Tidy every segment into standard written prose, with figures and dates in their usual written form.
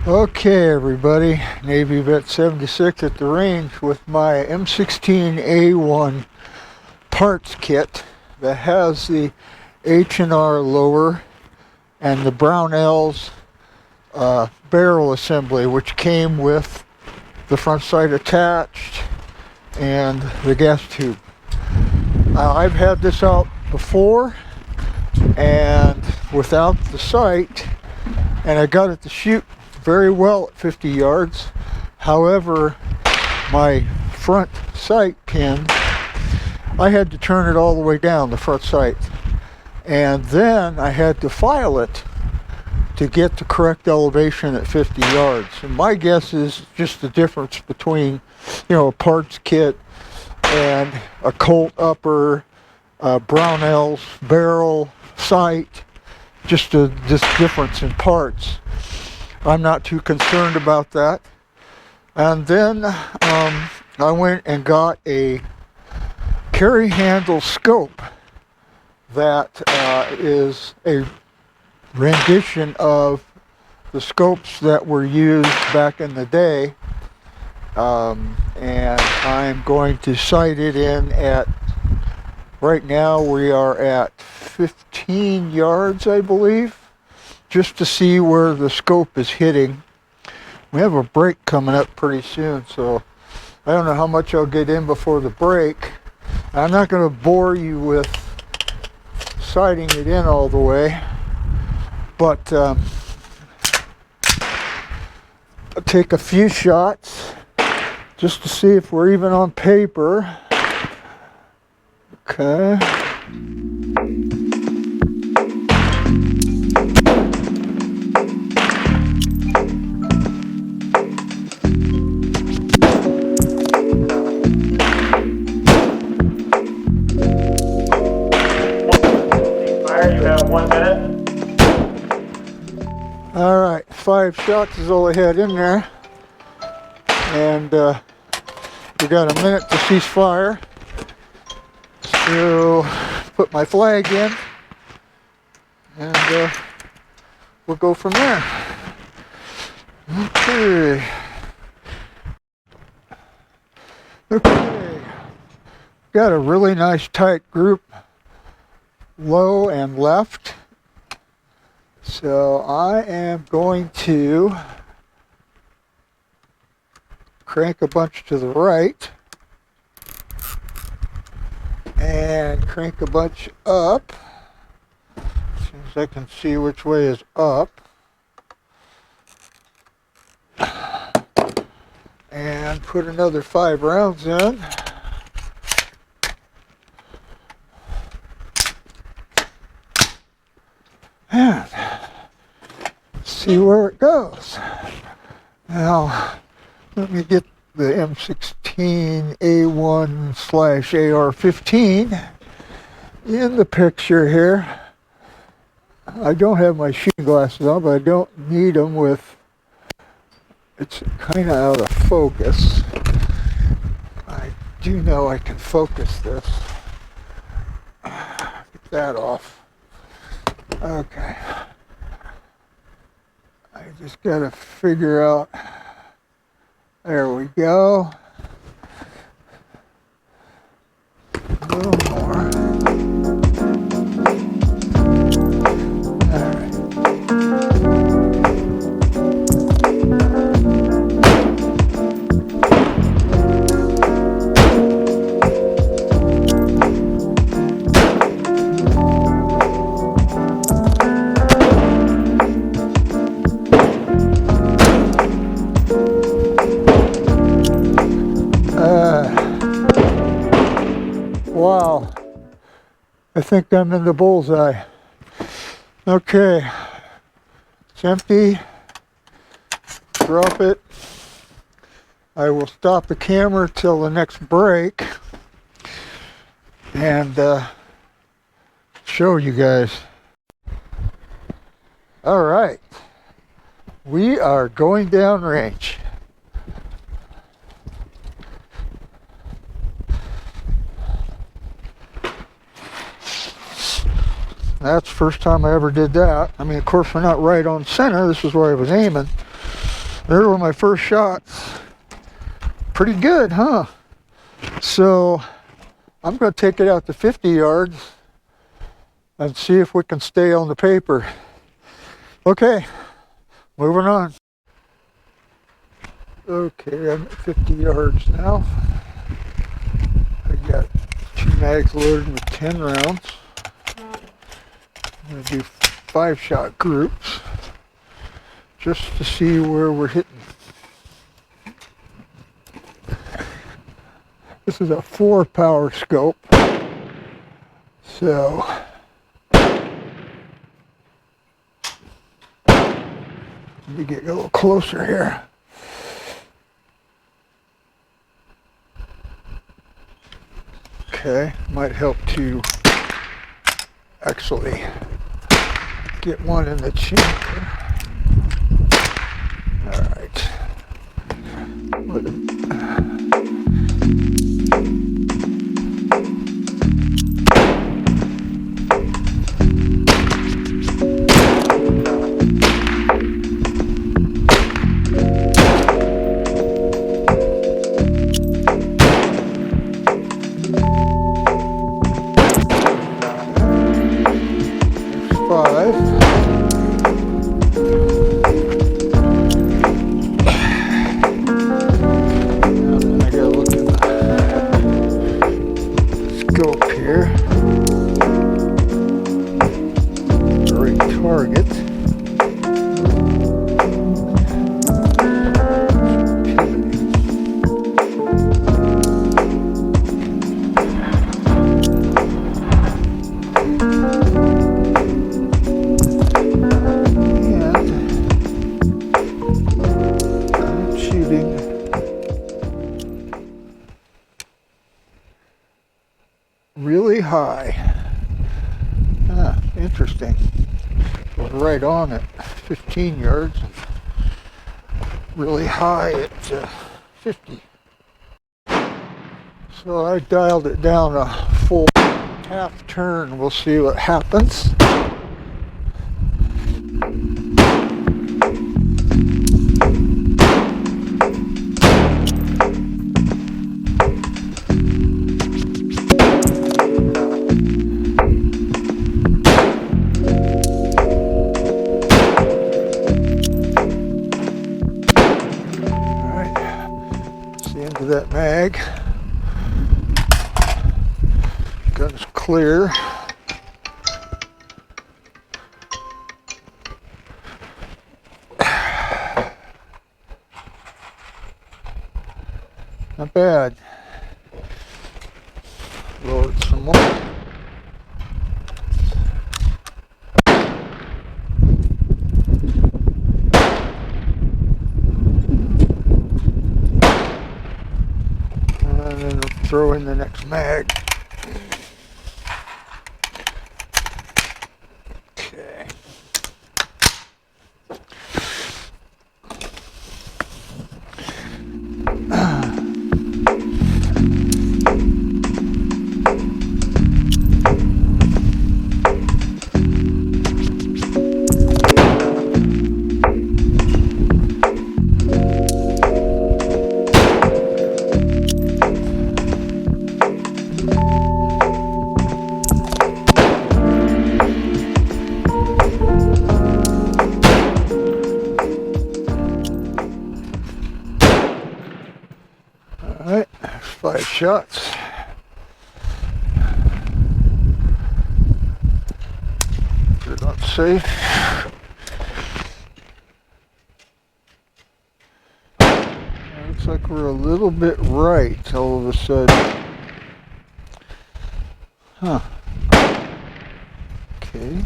Okay, everybody, Navy Vet 76 at the range with my M16A1 parts kit that has the H&R lower and the Brownells barrel assembly, which came with the front sight attached and the gas tube. I've had this out before and without the sight, and I got it to shoot very well at 50 yards. However, my front sight pin, I had to turn it all the way down, the front sight, and then I had to file it to get the correct elevation at 50 yards. And my guess is just the difference between, a parts kit and a Colt upper, Brownells barrel sight, just this difference in parts. I'm not too concerned about that. And then I went and got a carry handle scope that is a rendition of the scopes that were used back in the day. And I'm going to sight it in at, right now we are at 15 yards, I believe, just to see where the scope is hitting. We have a break coming up pretty soon, so I don't know how much I'll get in before the break. I'm not going to bore you with sighting it in all the way, but I'll take a few shots just to see if we're even on paper. Okay. You have 1 minute. All right, 5 shots is all I had in there, and we got a minute to cease fire. So put my flag in, and we'll go from there. Okay, got a really nice tight group, low and left. So I am going to crank a bunch to the right and crank a bunch up, as soon as I can see which way is up, and put another 5 rounds in. And see where it goes. Now, let me get the M16A1/AR-15 in the picture here. I don't have my shooting glasses on, but I don't need them with, it's kind of out of focus. I do know I can focus this. Get that off. Okay. I just gotta figure out. There we go. A little more. All right. Wow, I think I'm in the bullseye. Okay, it's empty. Drop it. I will stop the camera till the next break and show you guys. All right, we are going downrange. That's the first time I ever did that. I mean, of course, we're not right on center. This is where I was aiming. There were my first shots. Pretty good, huh? So I'm going to take it out to 50 yards and see if we can stay on the paper. Okay, moving on. Okay, I'm at 50 yards now. I got 2 mags loaded with 10 rounds. I'm going to do 5-shot groups just to see where we're hitting. This is a 4-power scope, so let me get a little closer here. Okay, might help to actually get one in the chamber. All right. Really high. Interesting. It was right on at 15 yards. Really high at 50. So I dialed it down a full half turn. We'll see what happens. That mag. Gun's clear. Not bad. Load some more. Throw in the next mag. Okay. Alright, 5 shots. They're not safe. Looks like we're a little bit right all of a sudden. Huh. Okay.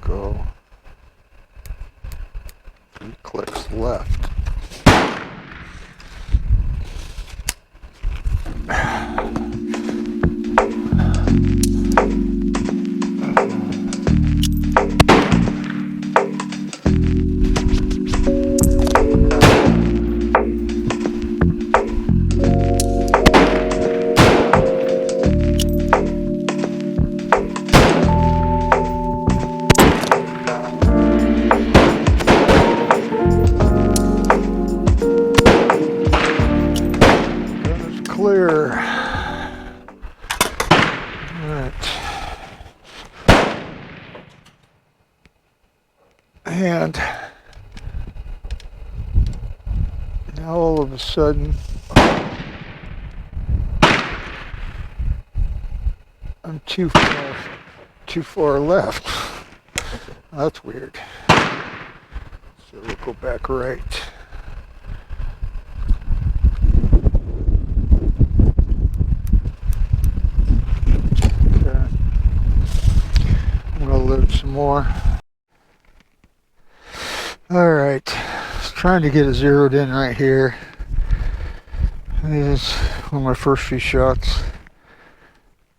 Go 3 clicks left. clear. Alright. And now all of a sudden I'm too far left. That's weird. So we'll go back right. Okay. I'm gonna load some more. Alright, trying to get it zeroed in right here. This is one of my first few shots.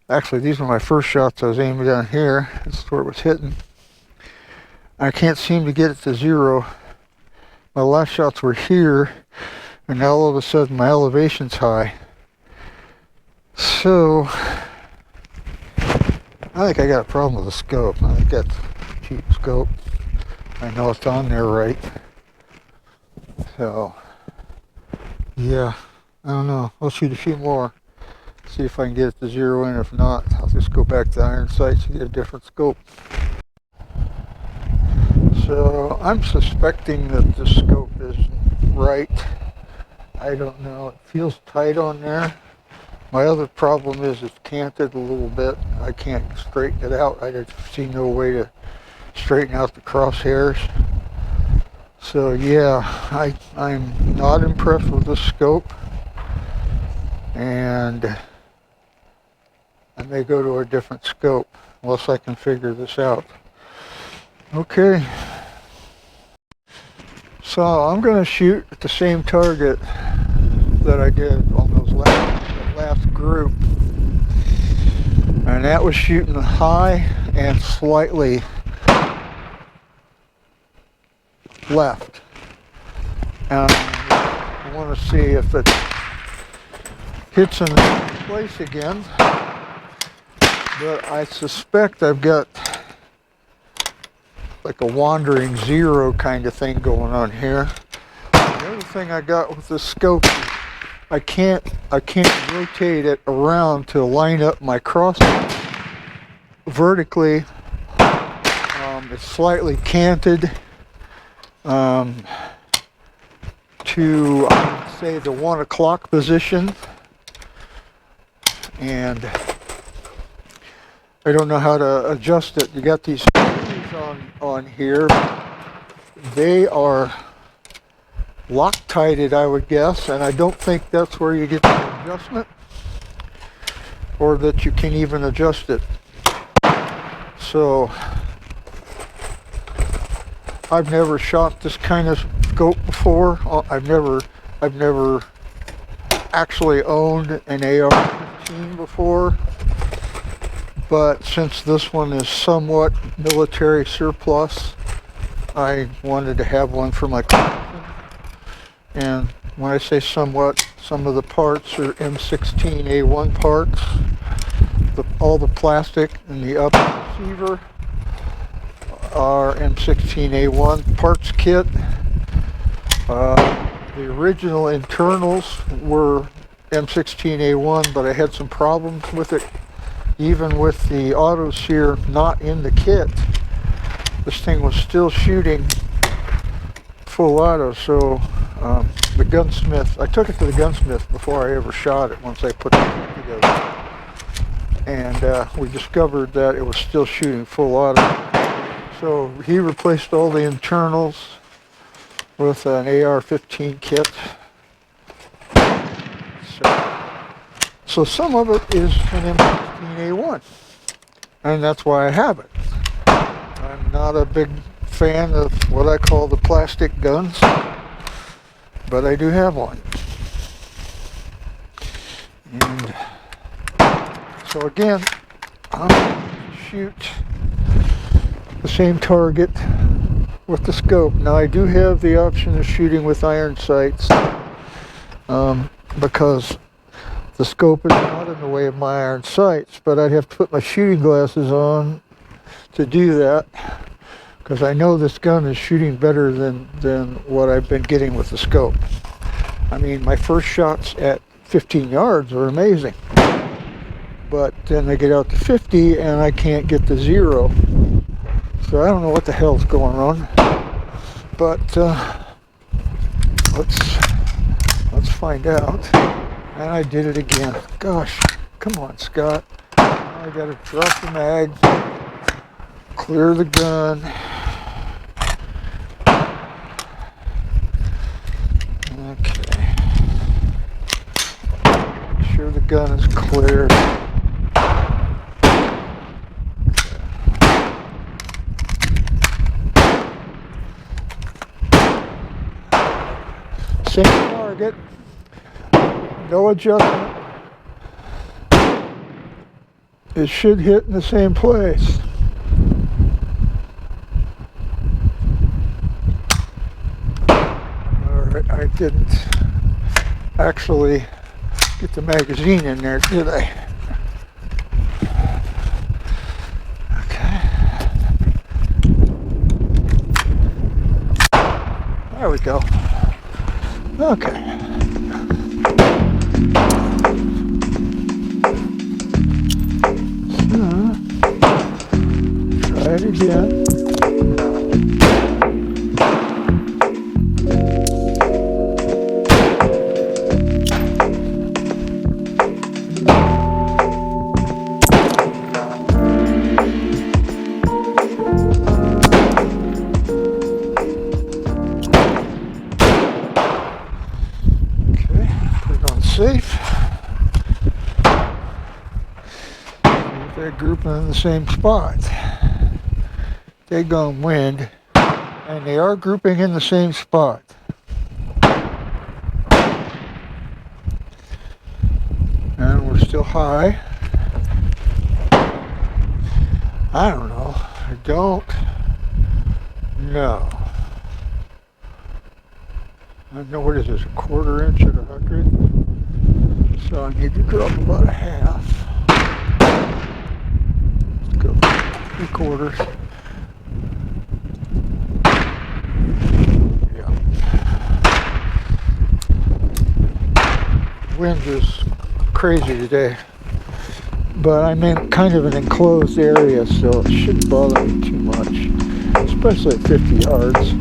Actually, these were my first shots. I was aiming down here. That's where it was hitting. I can't seem to get it to zero. My last shots were here, and now all of a sudden my elevation's high. So, I think I got a problem with the scope. I think that's a cheap scope. I know it's on there right. So, yeah, I don't know. I'll shoot a few more. See if I can get it to zero in. If not, I'll just go back to iron sights and get a different scope. So, I'm suspecting that the scope isn't right. I don't know. It feels tight on there. My other problem is it's canted a little bit. I can't straighten it out. I just see no way to straighten out the crosshairs. So yeah, I'm not impressed with this scope, and I may go to a different scope unless I can figure this out. Okay, so I'm going to shoot at the same target that I did on those last group, and that was shooting high and slightly left. And I want to see if it hits in place again, but I suspect I've got like a wandering zero kind of thing going on here. The other thing I got with this scope is I can't rotate it around to line up my crosshair vertically. It's slightly canted to, I would say, the 1 o'clock position, and I don't know how to adjust it. You got these screws on here. They are Loctited, I would guess, and I don't think that's where you get the adjustment, or that you can even adjust it. So I've never shot this kind of scope before. I've never actually owned an AR-15 before, but since this one is somewhat military surplus, I wanted to have one for my collection. And when I say somewhat, some of the parts are M16A1 parts. All the plastic in the upper receiver are M16A1 parts kit. The original internals were M16A1, but I had some problems with it. Even with the auto sear not in the kit, this thing was still shooting full auto. So the gunsmith, I took it to the gunsmith before I ever shot it, once I put it together, and we discovered that it was still shooting full auto. So he replaced all the internals with an AR-15 kit. So some of it is an M16A1, and that's why I have it. I'm not a big fan of what I call the plastic guns, but I do have one. And so again, I'm going to shoot the same target with the scope. Now I do have the option of shooting with iron sights, because the scope is not in the way of my iron sights, but I'd have to put my shooting glasses on to do that, because I know this gun is shooting better than what I've been getting with the scope. I mean, my first shots at 15 yards are amazing. But then I get out to 50 and I can't get to 0. So I don't know what the hell's going on. But let's find out. And I did it again. Gosh, come on, Scott. I gotta drop the mag, clear the gun. Okay. Make sure the gun is cleared. Same target. No adjustment. It should hit in the same place. Alright, I didn't actually get the magazine in there, did I? Okay. There we go. Okay. Try it again. Okay, put it on safe. They're grouping in the same spot. They gone wind, and they are grouping in the same spot. And we're still high. I don't know. I don't know. I don't know, what is this, a 1/4 inch at 100? So I need to drop about a half. Let's go 3/4. Yeah. Wind is crazy today, but I'm in kind of an enclosed area, so it shouldn't bother me too much, especially at 50 yards.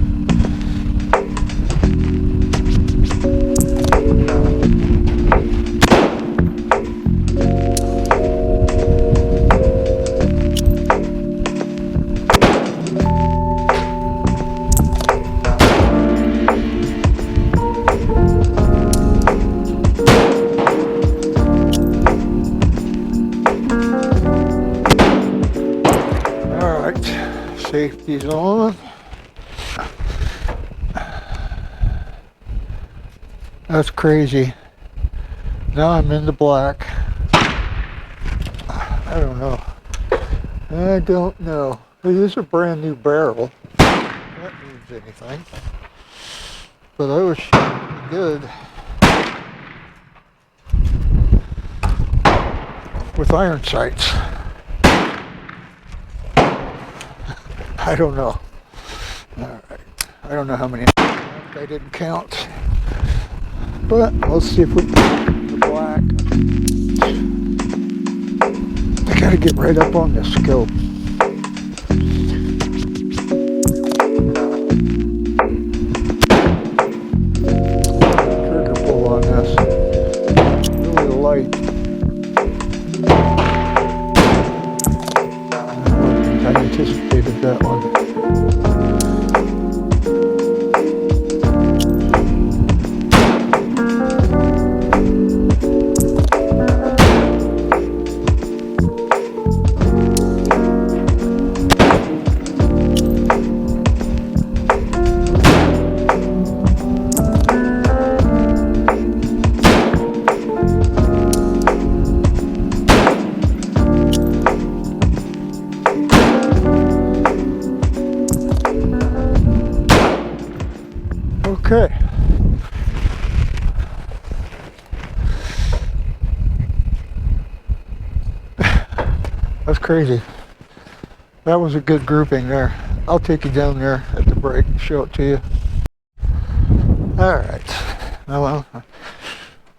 Safety's on. That's crazy. Now I'm in the black. I don't know. I don't know. This is a brand new barrel. That means anything. But I was shooting pretty good with iron sights. I don't know. Alright. I don't know how many I didn't count. But let's see if we can the black. I gotta get right up on this scope. Trigger pull on this. Really light. I anticipated that one. Okay. That's crazy. That was a good grouping there. I'll take you down there at the break and show it to you. Alright. Well,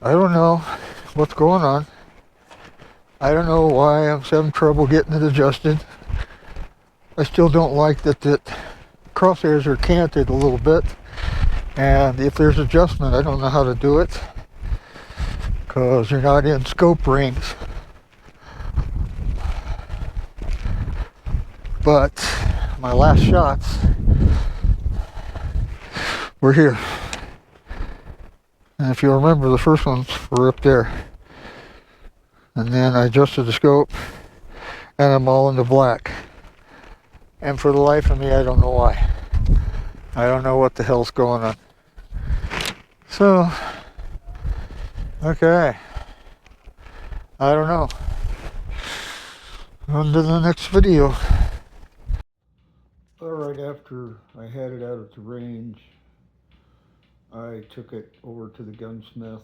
I don't know what's going on. I don't know why I'm having trouble getting it adjusted. I still don't like that crosshairs are canted a little bit. And if there's adjustment, I don't know how to do it because you're not in scope rings. But my last shots were here. And if you remember, the first ones were up there. And then I adjusted the scope and I'm all into black. And for the life of me, I don't know why. I don't know what the hell's going on. So, okay. I don't know. On to the next video. Alright, after I had it out at the range, I took it over to the gunsmith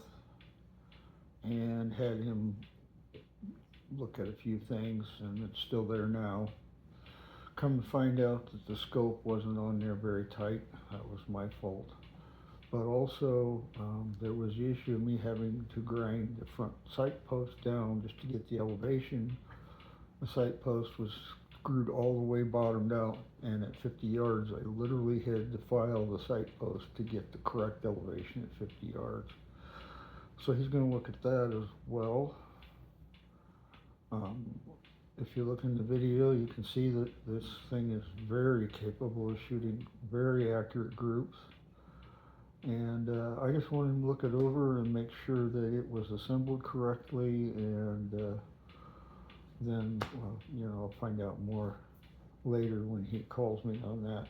and had him look at a few things, and it's still there now. Come to find out that the scope wasn't on there very tight. That was my fault. But also, there was the issue of me having to grind the front sight post down just to get the elevation. The sight post was screwed all the way bottomed out, and at 50 yards, I literally had to file the sight post to get the correct elevation at 50 yards. So he's going to look at that as well. If you look in the video, you can see that this thing is very capable of shooting very accurate groups. And I just wanted him to look it over and make sure that it was assembled correctly, and then, you know, I'll find out more later when he calls me on that.